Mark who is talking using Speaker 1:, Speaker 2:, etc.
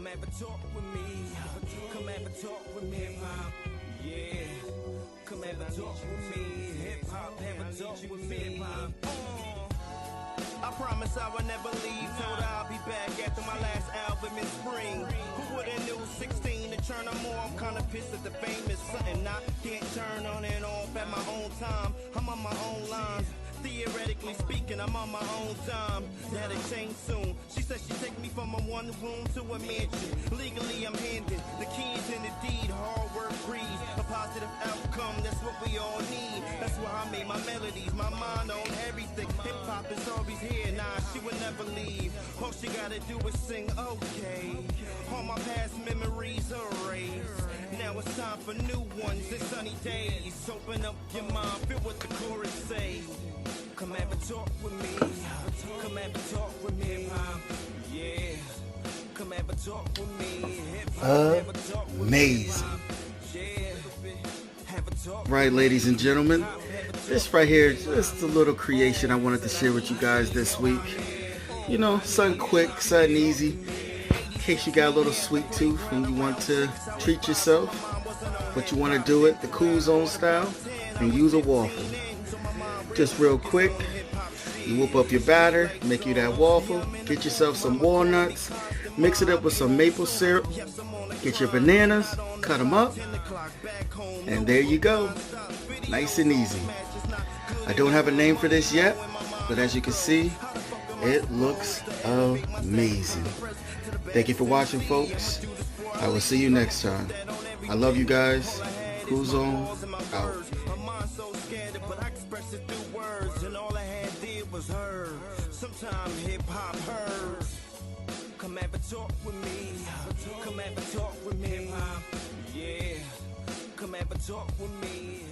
Speaker 1: have a talk with me. Come have a talk with me. Yeah. Come have a talk with me. Hip hop, have a talk with me. I promise I will never leave. Told her I'll be back after my last album in spring. Who would've knew 16 to turn on more? I'm kinda pissed at the fame is something I can't turn on and off at my own time. I'm on my own lines. Theoretically speaking, I'm on my own time. That'll change soon. She said she'd take me from a one room to a mansion. Legally, I'm handed the keys in the deed. Hard work breeds a positive outcome. That's what we all need. That's why I made my melodies, my mind on everything. Hip hop is always here. Nah, she would never leave. All she gotta do is sing, okay. All my past memories erased. Now it's time for new ones. It's sunny days. Open up your mind, feel what the chorus say. Come have a talk with me. Come have a talk with me. Yeah. Come have a talk with me.
Speaker 2: Amazing. Right, ladies and gentlemen, this right here is just a little creation I wanted to share with you guys this week. You know, something quick, something easy. In case you got a little sweet tooth and you want to treat yourself, but you want to do it the Kool style and use a waffle. Just real quick, you whip up your batter, make you that waffle, get yourself some walnuts, mix it up with some maple syrup, get your bananas, cut them up, and there you go. Nice and easy. I don't have a name for this yet, but as you can see, it looks amazing. Thank you for watching, folks. I will see you next time. I love you guys. Kool out.
Speaker 1: Sometimes hip hop hurts. Come have a talk with me. Come have a talk with me. Yeah. Come have a talk with me.